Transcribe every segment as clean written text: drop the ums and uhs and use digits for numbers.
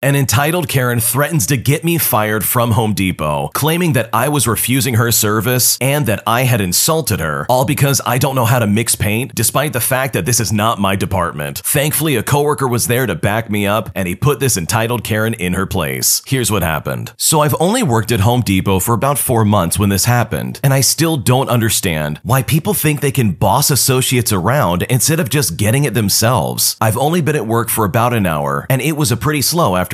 An entitled Karen threatens to get me fired from Home Depot, claiming that I was refusing her service and that I had insulted her, all because I don't know how to mix paint, despite the fact that this is not my department. Thankfully, a coworker was there to back me up, and he put this entitled Karen in her place. Here's what happened. So I've only worked at Home Depot for about 4 months when this happened, and I still don't understand why people think they can boss associates around instead of just getting it themselves. I've only been at work for about an hour, and it was a pretty slow afternoon.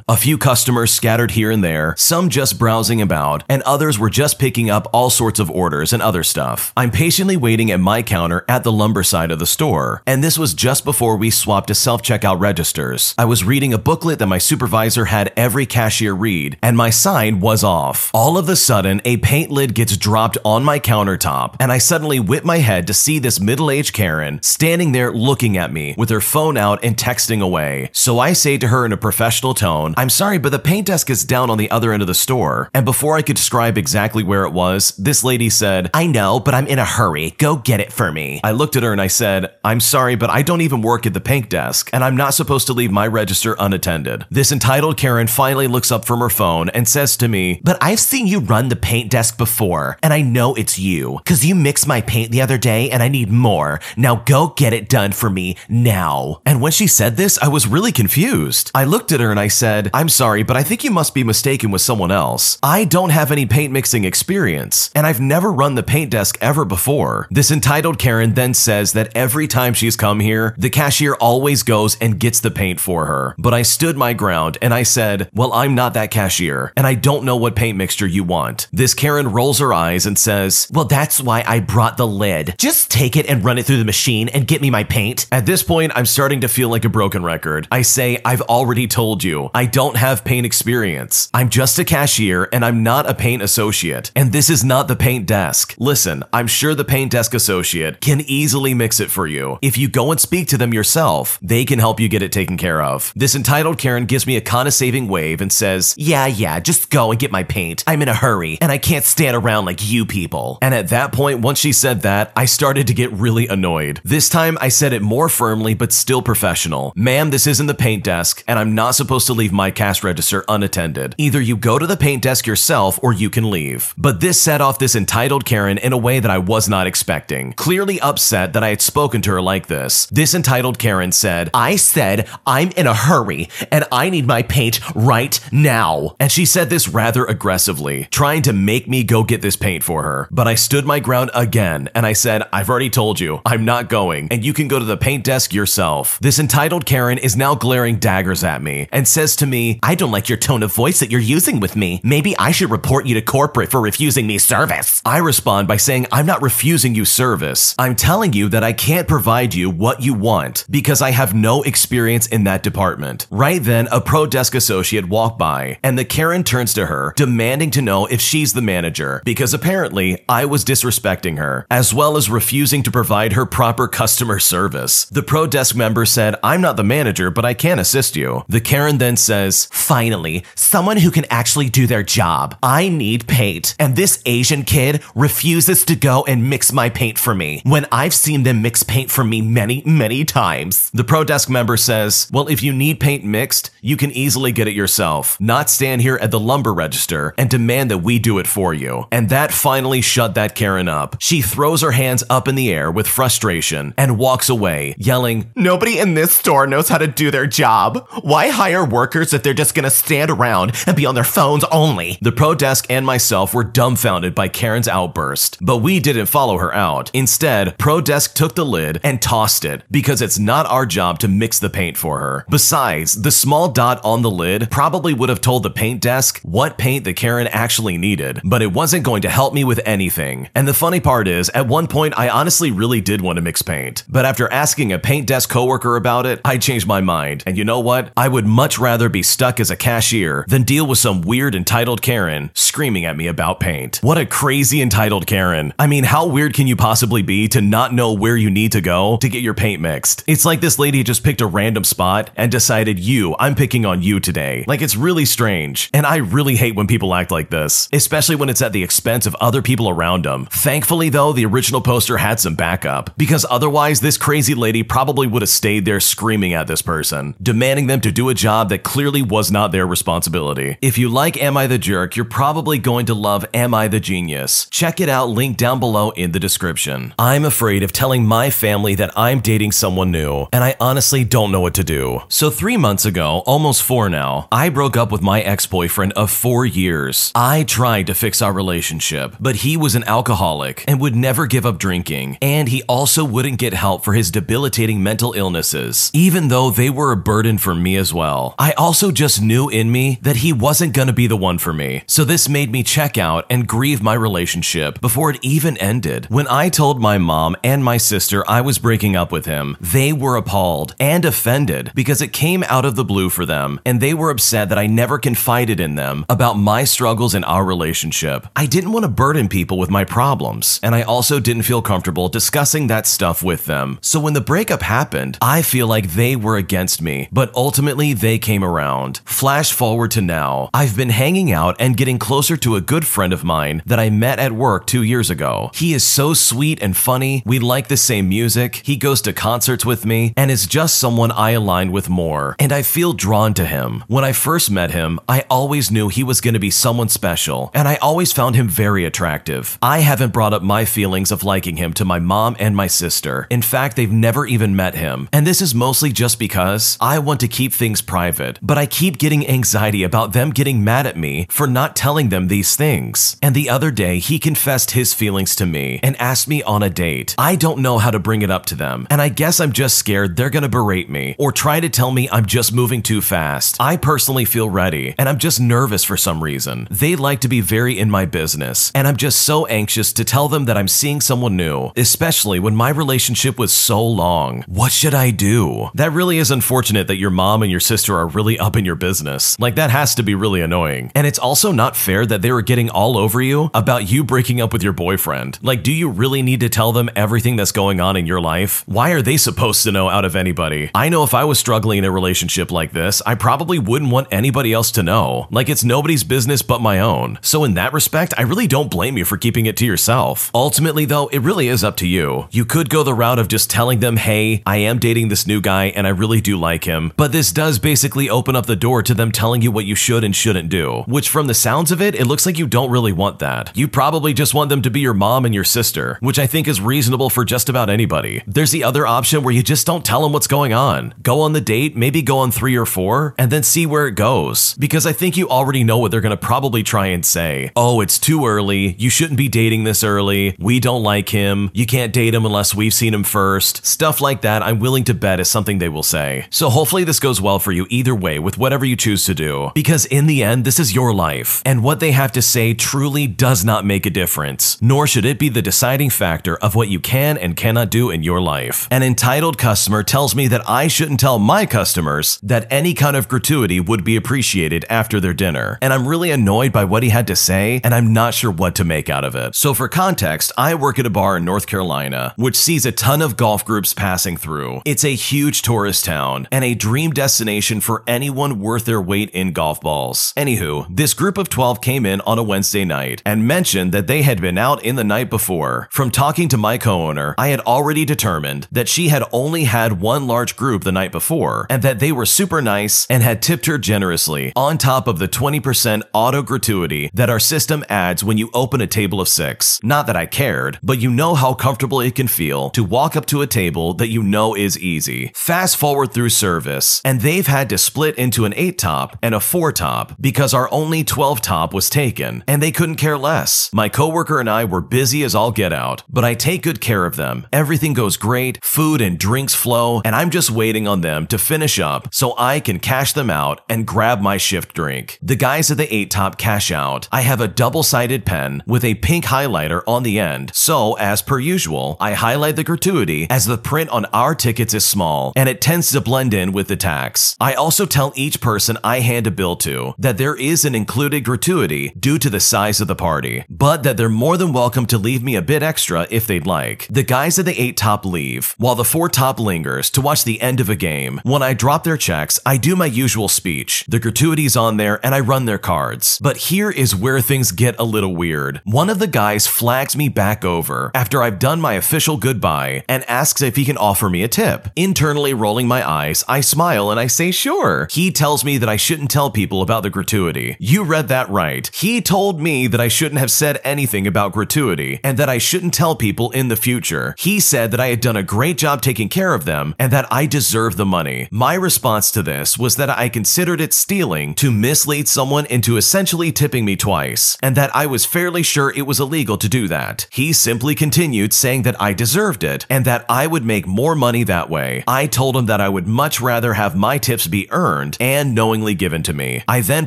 A few customers scattered here and there, some just browsing about, and others were just picking up all sorts of orders and other stuff. I'm patiently waiting at my counter at the lumber side of the store, and this was just before we swapped to self-checkout registers. I was reading a booklet that my supervisor had every cashier read, and my sign was off. All of a sudden, a paint lid gets dropped on my countertop, and I suddenly whip my head to see this middle-aged Karen standing there looking at me with her phone out and texting away. So I say to her in a professional tone, "I'm sorry, but the paint desk is down on the other end of the store." And before I could describe exactly where it was, this lady said, "I know, but I'm in a hurry. Go get it for me." I looked at her and I said, "I'm sorry, but I don't even work at the paint desk, and I'm not supposed to leave my register unattended." This entitled Karen finally looks up from her phone and says to me, "But I've seen you run the paint desk before, and I know it's you, because you mixed my paint the other day and I need more. Now go get it done for me now." And when she said this, I was really confused. I looked at her and I said, "I'm sorry, but I think you must be mistaken with someone else. I don't have any paint mixing experience, and I've never run the paint desk ever before." This entitled Karen then says that every time she's come here, the cashier always goes and gets the paint for her. But I stood my ground and I said, "Well, I'm not that cashier, and I don't know what paint mixture you want." This Karen rolls her eyes and says, "Well, that's why I brought the lid. Just take it and run it through the machine and get me my paint." At this point, I'm starting to feel like a broken record. I say, "I've already told you, I don't have paint experience. I'm just a cashier and I'm not a paint associate. And this is not the paint desk. Listen, I'm sure the paint desk associate can easily mix it for you. If you go and speak to them yourself, they can help you get it taken care of." This entitled Karen gives me a condescending wave and says, Yeah, just go and get my paint. I'm in a hurry and I can't stand around like you people." And at that point, once she said that, I started to get really annoyed. This time I said it more firmly but still professional. "Ma'am, this isn't the paint desk, and I'm not supposed to leave my cash register unattended. Either you go to the paint desk yourself or you can leave." But this set off this entitled Karen in a way that I was not expecting. Clearly upset that I had spoken to her like this entitled Karen said, "I said I'm in a hurry and I need my paint right now." And she said this rather aggressively, trying to make me go get this paint for her. But I stood my ground again and I said, "I've already told you, I'm not going, and you can go to the paint desk yourself." This entitled Karen is now glaring daggers at me and says to me, "I don't like your tone of voice that you're using with me. Maybe I should report you to corporate for refusing me service." I respond by saying, "I'm not refusing you service. I'm telling you that I can't provide you what you want because I have no experience in that department." Right then, a pro desk associate walked by, and the Karen turns to her, demanding to know if she's the manager, because apparently I was disrespecting her, as well as refusing to provide her proper customer service. The pro desk member said, "I'm not the manager, but I can assist you." The Karen then says, "Finally, someone who can actually do their job. I need paint, and this Asian kid refuses to go and mix my paint for me, when I've seen them mix paint for me many times." The pro desk member says, "Well, if you need paint mixed, you can easily get it yourself, not stand here at the lumber register and demand that we do it for you." And that finally shut that Karen up. She throws her hands up in the air with frustration and walks away, yelling, "Nobody in this store knows how to do their job. Why hire workers if they're just gonna stand around and be on their phones only?" The pro desk and myself were dumbfounded by Karen's outburst, but we didn't follow her out. Instead, pro desk took the lid and tossed it, because it's not our job to mix the paint for her. Besides, the small dot on the lid probably would have told the paint desk what paint the Karen actually needed, but it wasn't going to help me with anything. And the funny part is, at one point I honestly really did want to mix paint, but after asking a paint desk coworker about it, I changed my mind. And you know what? I would much rather be stuck as a cashier than deal with some weird entitled Karen screaming at me about paint. What a crazy entitled Karen. I mean, how weird can you possibly be to not know where you need to go to get your paint mixed? It's like this lady just picked a random spot and decided, I'm picking on you today. Like, it's really strange. And I really hate when people act like this, especially when it's at the expense of other people around them. Thankfully though, the original poster had some backup, because otherwise this crazy lady probably would have stayed there screaming at this person, demanding them to do a job job that clearly was not their responsibility. If you like Am I the Jerk, you're probably going to love Am I the Genius? Check it out, link down below in the description. I'm afraid of telling my family that I'm dating someone new, and I honestly don't know what to do. So 3 months ago, almost 4 now, I broke up with my ex-boyfriend of 4 years. I tried to fix our relationship, but he was an alcoholic and would never give up drinking, and he also wouldn't get help for his debilitating mental illnesses, even though they were a burden for me as well. I also just knew in me that he wasn't gonna be the one for me, so this made me check out and grieve my relationship before it even ended. When I told my mom and my sister I was breaking up with him, they were appalled and offended because it came out of the blue for them, and they were upset that I never confided in them about my struggles in our relationship. I didn't want to burden people with my problems, and I also didn't feel comfortable discussing that stuff with them. So when the breakup happened, I feel like they were against me, but ultimately they came around. Flash forward to now, I've been hanging out and getting closer to a good friend of mine that I met at work 2 years ago. He is so sweet and funny, we like the same music, he goes to concerts with me, and is just someone I align with more, and I feel drawn to him. When I first met him, I always knew he was going to be someone special, and I always found him very attractive. I haven't brought up my feelings of liking him to my mom and my sister. In fact, they've never even met him, and this is mostly just because I want to keep things private, but I keep getting anxiety about them getting mad at me for not telling them these things. And the other day, he confessed his feelings to me and asked me on a date. I don't know how to bring it up to them, and I guess I'm just scared they're gonna berate me or try to tell me I'm just moving too fast. I personally feel ready, and I'm just nervous for some reason. They like to be very in my business, and I'm just so anxious to tell them that I'm seeing someone new, especially when my relationship was so long. What should I do? That really is unfortunate that your mom and your sister are really up in your business. Like, that has to be really annoying. And it's also not fair that they were getting all over you about you breaking up with your boyfriend. Like, do you really need to tell them everything that's going on in your life? Why are they supposed to know out of anybody? I know if I was struggling in a relationship like this, I probably wouldn't want anybody else to know. Like, it's nobody's business but my own. So in that respect, I really don't blame you for keeping it to yourself. Ultimately though, it really is up to you. You could go the route of just telling them, hey, I am dating this new guy and I really do like him, but this does basically open up the door to them telling you what you should and shouldn't do, which from the sounds of it, it looks like you don't really want that. You probably just want them to be your mom and your sister, which I think is reasonable for just about anybody. There's the other option where you just don't tell them what's going on. Go on the date, maybe go on 3 or 4, and then see where it goes. Because I think you already know what they're gonna probably try and say. Oh, it's too early, you shouldn't be dating this early, we don't like him, you can't date him unless we've seen him first. Stuff like that I'm willing to bet is something they will say. So hopefully this goes well for you either way with whatever you choose to do. Because in the end, this is your life, and what they have to say truly does not make a difference, nor should it be the deciding factor of what you can and cannot do in your life. An entitled customer tells me that I shouldn't tell my customers that any kind of gratuity would be appreciated after their dinner, and I'm really annoyed by what he had to say, and I'm not sure what to make out of it. So for context, I work at a bar in North Carolina, which sees a ton of golf groups passing through. It's a huge tourist town, and a dream destination for anyone worth their weight in golf balls. Anywho, this group of 12 came in on a Wednesday night, and mentioned that they had been out in the night before. From talking to my co-owner, I had already determined that she had only had one large group the night before, and that they were super nice and had tipped her generously, on top of the 20% auto gratuity that our system adds when you open a table of 6. Not that I cared, but you know how comfortable it can feel to walk up to a table that you know is easy. Fast forward through service, and they've had to split into an 8 top and a 4 top because our only 12 top was taken, and they couldn't care less. My coworker and I were busy as all get out, but I take good care of them. Everything goes great, food and drinks flow, and I'm just waiting on them to finish up so I can cash them out and grab my shift drink. The guys at the 8 top cash out. I have a double-sided pen with a pink highlighter on the end, so as per usual, I highlight the gratuity as the print on our tickets is small, and it tends to blend in with the tax. I also tell each person I hand a bill to that there is an included gratuity due to the size of the party, but that they're more than welcome to leave me a bit extra if they'd like. The guys at the 8 top leave, while the 4 top lingers to watch the end of a game. When I drop their checks, I do my usual speech. The gratuity's on there and I run their cards. But here is where things get a little weird. One of the guys flags me back over after I've done my official goodbye and asks if he can offer me a tip. Internally rolling my eyes, I smile and I say sure. He tells me that I shouldn't tell people about the gratuity. You read that right. He told me that I shouldn't have said anything about gratuity and that I shouldn't tell people in the future. He said that I had done a great job taking care of them and that I deserved the money. My response to this was that I considered it stealing to mislead someone into essentially tipping me twice, and that I was fairly sure it was illegal to do that. He simply continued saying that I deserved it and that I would make more money that way. I told him that I would much rather have my tips be earned and knowingly given to me. I then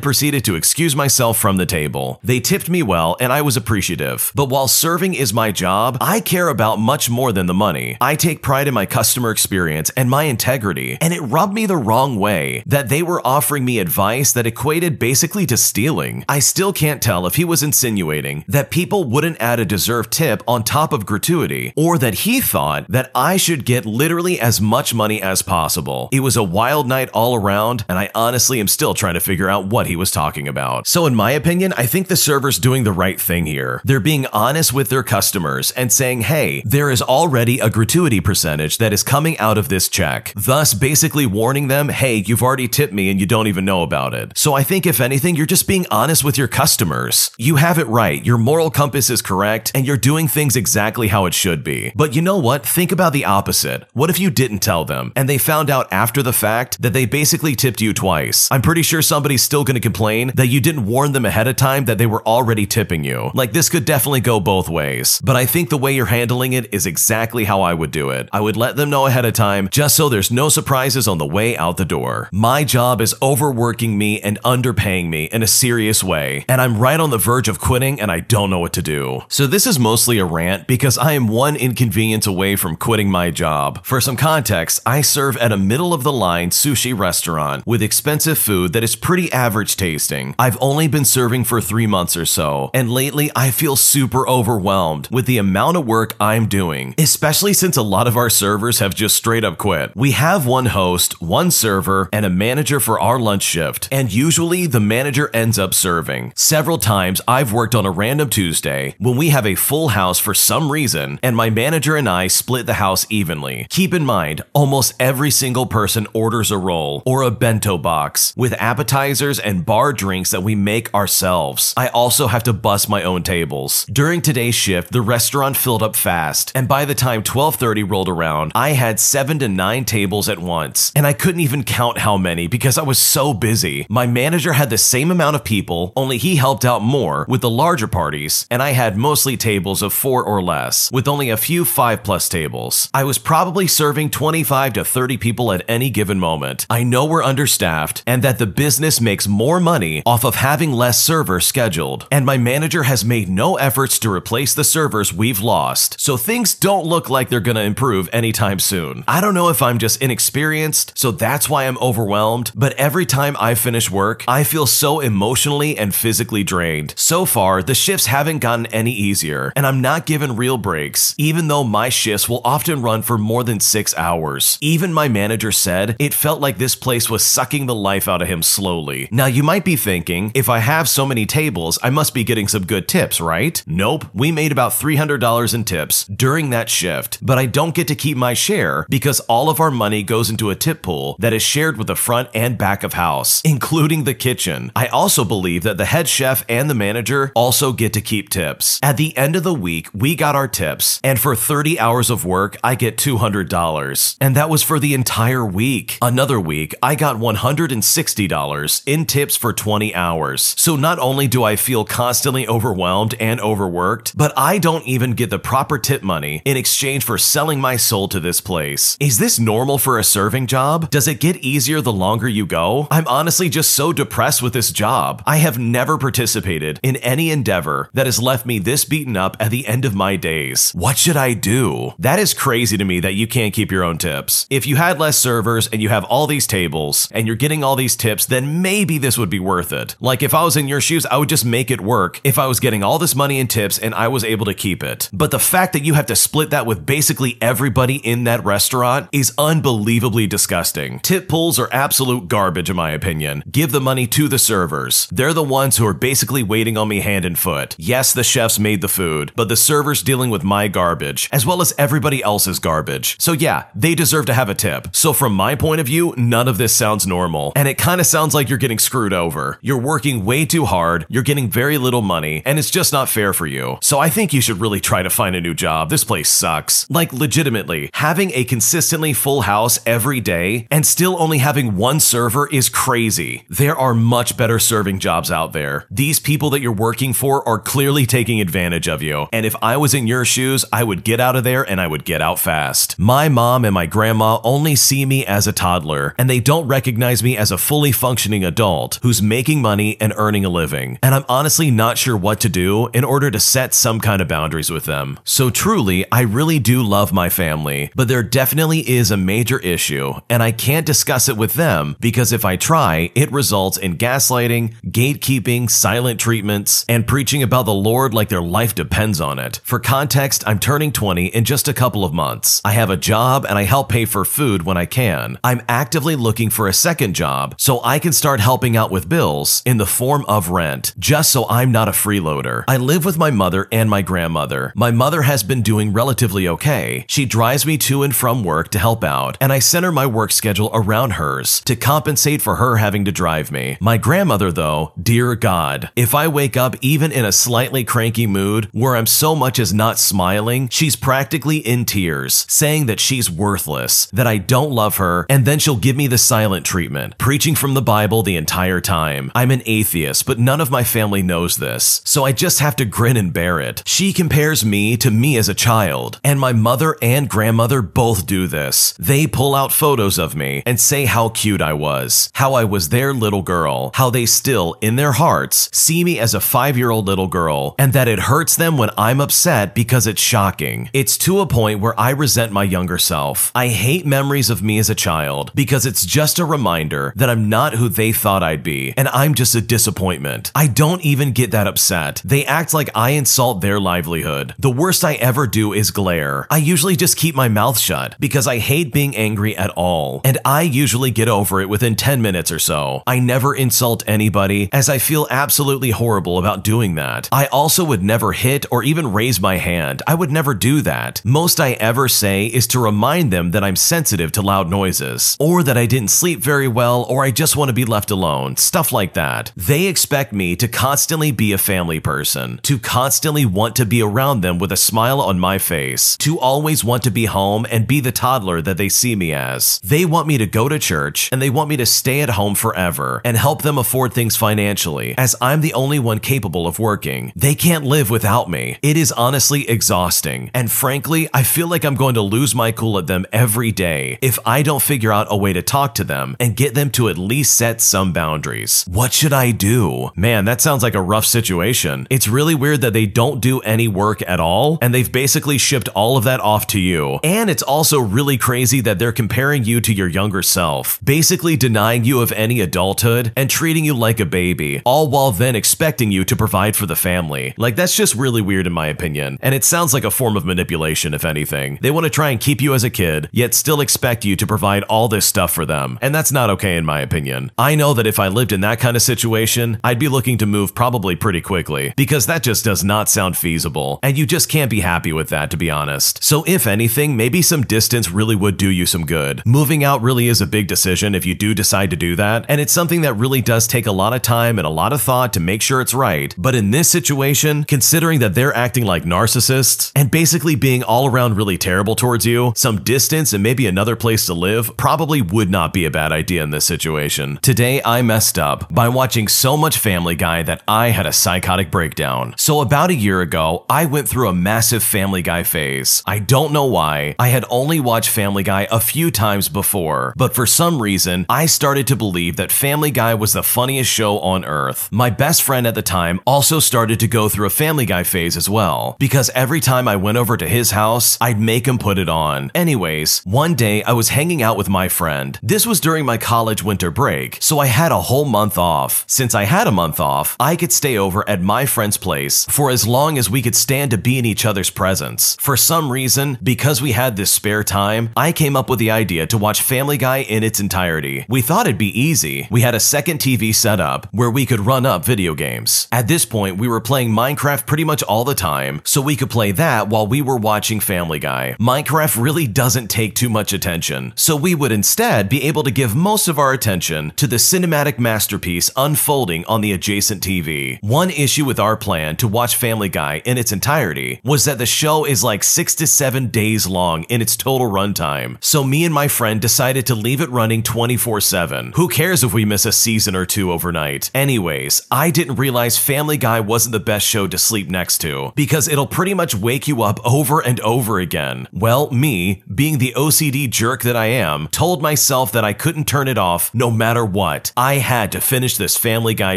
proceeded to excuse myself from the table. They tipped me well and I was appreciative. But while serving is my job, I care about much more than the money. I take pride in my customer experience and my integrity, and it rubbed me the wrong way that they were offering me advice that equated basically to stealing. I still can't tell if he was insinuating that people wouldn't add a deserved tip on top of gratuity, or that he thought that I should get literally as much money as possible. It was a wild night all around, and I honestly am still trying to figure out what he was talking about. So in my opinion, I think the server's doing the right thing here. They're being honest with their customers and saying, hey, there is already a gratuity percentage that is coming out of this check, thus basically warning them, hey, you've already tipped me and you don't even know about it. So I think if anything, you're just being honest with your customers. You have it right, your moral compass is correct, and you're doing things exactly how it should be. But you know what? Think about the opposite. What if you didn't tell them and they found out after the fact that they basically tipped you twice? I'm pretty sure somebody's still going to complain that you didn't warn them ahead of time that they were already tipping you. Like, this could definitely go both ways. But I think the way you're handling it is exactly how I would do it. I would let them know ahead of time just so there's no surprises on the way out the door. My job is overworking me and underpaying me in a serious way, and I'm right on the verge of quitting and I don't know what to do. So this is mostly a rant because I am one inconvenience away from quitting my job. For some context, I serve at a middle-of-the-line sushi restaurant with expensive food that is pretty average tasting. I've only been serving for 3 months or so, and lately I feel super overwhelmed with the amount of work I'm doing, especially since a lot of our servers have just straight up quit. We have one host, one server, and a manager for our lunch shift, and usually the manager ends up serving. Several times I've worked on a random Tuesday when we have a full house for some reason, and my manager and I split the house evenly. Keep in mind, almost every single person orders a roll or a bento box with appetizers and bar drinks that we make ourselves. I also have to bus my own tables. During today's shift, the restaurant filled up fast, and by the time 12:30 rolled around, I had 7 to 9 tables at once, and I couldn't even count how many because I was so busy. My manager had the same amount of people, only he helped out more with the larger parties, and I had mostly tables of 4 or less, with only a few 5+ tables. I was probably serving 25 to 30 people at any given moment. I know we're understaffed, and that the business makes more money off of having less servers scheduled, and my manager has made no efforts to replace the servers we've lost, so things don't look like they're gonna improve anytime soon. I don't know if I'm just inexperienced, so that's why I'm overwhelmed, but every time I finish work, I feel so emotionally and physically drained. So far, the shifts haven't gotten any easier, and I'm not given real breaks, even though my shifts will often run for more than 6 hours. Even my manager said it felt like this place was sucking the life out of him slowly. Now you might be thinking, if I have so many tables, I must be getting some good tips, right? Nope, we made about $300 in tips during that shift, but I don't get to keep my share because all of our money goes into a tip pool that is shared with the front and back of house, including the kitchen. I also believe that the head chef and the manager also get to keep tips. At the end of the week, we got our tips, and for 30 hours of work, I get $200, and that was for the entire week. Another week, I got $160 in tips for 20 hours. So not only do I feel constantly overwhelmed and overworked, but I don't even get the proper tip money in exchange for selling my soul to this place. Is this normal for a serving job? Does it get easier the longer you go? I'm honestly just so depressed with this job. I have never participated in any endeavor that has left me this beaten up at the end of my days. What should I do? That is crazy to me that you can't keep your own tips. If you had less servers and you have all these tables and you're getting all these tips, then maybe this would be worth it. Like, if I was in your shoes, I would just make it work if I was getting all this money in tips and I was able to keep it. But the fact that you have to split that with basically everybody in that restaurant is unbelievably disgusting. Tip pools are absolute garbage in my opinion. Give the money to the servers. They're the ones who are basically waiting on me hand and foot. Yes, the chefs made the food, but the servers dealing with my garbage, as well as everybody else's garbage. So yeah, they deserve to have a tip. So from my point of view, none none of this sounds normal, and it kind of sounds like you're getting screwed over. You're working way too hard, you're getting very little money, and it's just not fair for you. So I think you should really try to find a new job. This place sucks. Like legitimately, having a consistently full house every day and still only having one server is crazy. There are much better serving jobs out there. These people that you're working for are clearly taking advantage of you, and if I was in your shoes, I would get out of there and I would get out fast. My mom and my grandma only see me as a toddler, and they don't recognize me as a fully functioning adult who's making money and earning a living, and I'm honestly not sure what to do in order to set some kind of boundaries with them. So truly, I really do love my family, but there definitely is a major issue, and I can't discuss it with them because if I try, it results in gaslighting, gatekeeping, silent treatments, and preaching about the Lord like their life depends on it. For context, I'm turning 20 in just a couple of months. I have a job and I help pay for food when I can. I'm actively looking for a second job so I can start helping out with bills in the form of rent, just so I'm not a freeloader. I live with my mother and my grandmother. My mother has been doing relatively okay. She drives me to and from work to help out, and I center my work schedule around hers to compensate for her having to drive me. My grandmother though, dear God, if I wake up even in a slightly cranky mood where I'm so much as not smiling, she's practically in tears, saying that she's worthless, that I don't love her, and then she'll give me the silent treatment, preaching from the Bible the entire time. I'm an atheist, but none of my family knows this, so I just have to grin and bear it. She compares me to me as a child, and my mother and grandmother both do this. They pull out photos of me and say how cute I was, how I was their little girl, how they still, in their hearts, see me as a 5-year-old little girl, and that it hurts them when I'm upset because it's shocking. It's to a point where I resent my younger self. I hate memories of me as a child because it's just a reminder that I'm not who they thought I'd be, and I'm just a disappointment. I don't even get that upset. They act like I insult their livelihood. The worst I ever do is glare. I usually just keep my mouth shut because I hate being angry at all, and I usually get over it within 10 minutes or so. I never insult anybody as I feel absolutely horrible about doing that. I also would never hit or even raise my hand. I would never do that. Most I ever say is to remind them that I'm sensitive to loud noises, or that I didn't sleep very well, or I just want to be left alone, stuff like that. They expect me to constantly be a family person, to constantly want to be around them with a smile on my face, to always want to be home and be the toddler that they see me as. They want me to go to church, and they want me to stay at home forever and help them afford things financially, as I'm the only one capable of working. They can't live without me. It is honestly exhausting, and frankly, I feel like I'm going to lose my cool at them every day if I don't figure out a way to talk to them and get them to at least set some boundaries. What should I do? Man, that sounds like a rough situation. It's really weird that they don't do any work at all, and they've basically shipped all of that off to you. And it's also really crazy that they're comparing you to your younger self, basically denying you of any adulthood and treating you like a baby, all while then expecting you to provide for the family. Like, that's just really weird in my opinion, and it sounds like a form of manipulation if anything. They want to try and keep you as a kid, yet still expect you to provide all this stuff for them, and that's not okay in my opinion. I know that if I lived in that kind of situation, I'd be looking to move probably pretty quickly, because that just does not sound feasible, and you just can't be happy with that, to be honest. So if anything, maybe some distance really would do you some good. Moving out really is a big decision if you do decide to do that, and it's something that really does take a lot of time and a lot of thought to make sure it's right. But in this situation, considering that they're acting like narcissists and basically being all around really terrible towards you, some distance and maybe another place to live probably would not be a bad idea in this situation. Today, I messed up by watching so much Family Guy that I had a psychotic breakdown. So about a year ago, I went through a massive Family Guy phase. I don't know why. I had only watched Family Guy a few times before, but for some reason, I started to believe that Family Guy was the funniest show on earth. My best friend at the time also started to go through a Family Guy phase as well, because every time I went over to his house, I'd make him put it on. Anyways, one day I was hanging out with my friend. This was during my college winter break, so I had a whole month off. Since I had a month off, I could stay over at my friend's place for as long as we could stand to be in each other's presence. For some reason, because we had this spare time, I came up with the idea to watch Family Guy in its entirety. We thought it'd be easy. We had a second TV set up where we could run up video games. At this point, we were playing Minecraft pretty much all the time, so we could play that while we were watching Family Guy. Minecraft really doesn't take too much attention, so we would instead be able to give most of our attention to the cinematic masterpiece unfolding on the adjacent TV. One issue with our plan to watch Family Guy in its entirety was that the show is like 6 to 7 days long in its total runtime, so me and my friend decided to leave it running 24/7. Who cares if we miss a season or two overnight? Anyways, I didn't realize Family Guy wasn't the best show to sleep next to, because it'll pretty much wake you up over and over again. Well, me, being the OCD jerk that I am, told myself that I couldn't turn it off no matter what. I had to finish this Family Guy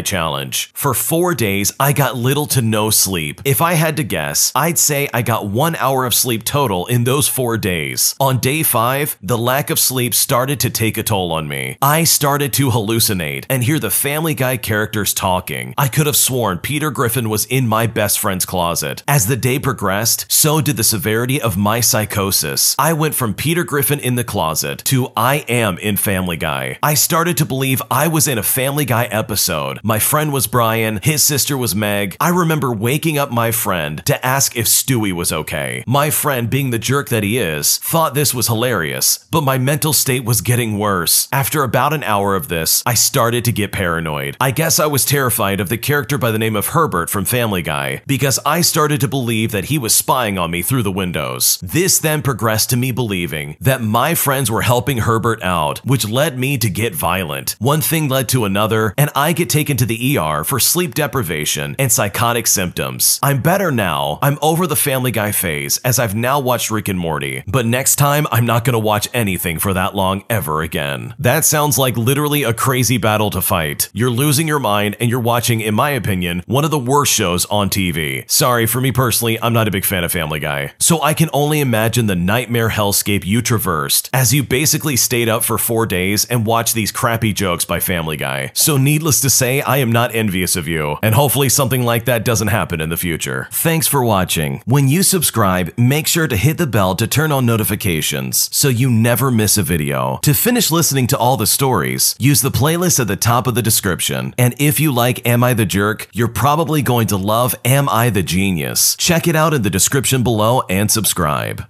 challenge. For 4 days, I got little to no sleep. If I had to guess, I'd say I got 1 hour of sleep total in those 4 days. On day 5, the lack of sleep started to take a toll on me. I started to hallucinate and hear the Family Guy characters talking. I could have sworn Peter Griffin was in my best friend's closet. As the day progressed, so did the severity of my psychosis. I went from Peter Griffin in the closet to I am in Family Guy. I started to believe I was in a Family Guy episode. My friend was Brian, his sister was Meg. I remember waking up my friend to ask if Stewie was okay. My friend, being the jerk that he is, thought this was hilarious, but my mental state was getting worse. After about an hour of this, I started to get paranoid. I guess I was terrified of the character by the name of Herbert from Family Guy, because I started to believe that he was spying on me through the windows. This then progressed to me believing that my friends were helping Herbert out, which led me to get violent. One thing led to another, and I get taken to the ER for sleep deprivation and psychotic symptoms. I'm better now. I'm over the Family Guy phase, as I've now watched Rick and Morty, but next time I'm not gonna watch anything for that long ever again. That sounds like literally a crazy battle to fight. You're losing your mind and you're watching, in my opinion, one of the worst shows on TV. Sorry, for me personally, I'm not a big fan of Family Guy. So I can only imagine the nightmare hellscape you traversed as you basically stayed up for 4 days and watched these crappy jokes by Family Guy. So needless to say, I am not envious of you, and hopefully something like that doesn't happen in the future. Thanks for watching. When you subscribe, make sure to hit the bell to turn on notifications so you never miss a video. To finish listening to all the stories, use the playlist at the top of the description. And if you like Am I the Jerk, you're probably going to love Am I the Genius. Check it out in the description below and subscribe.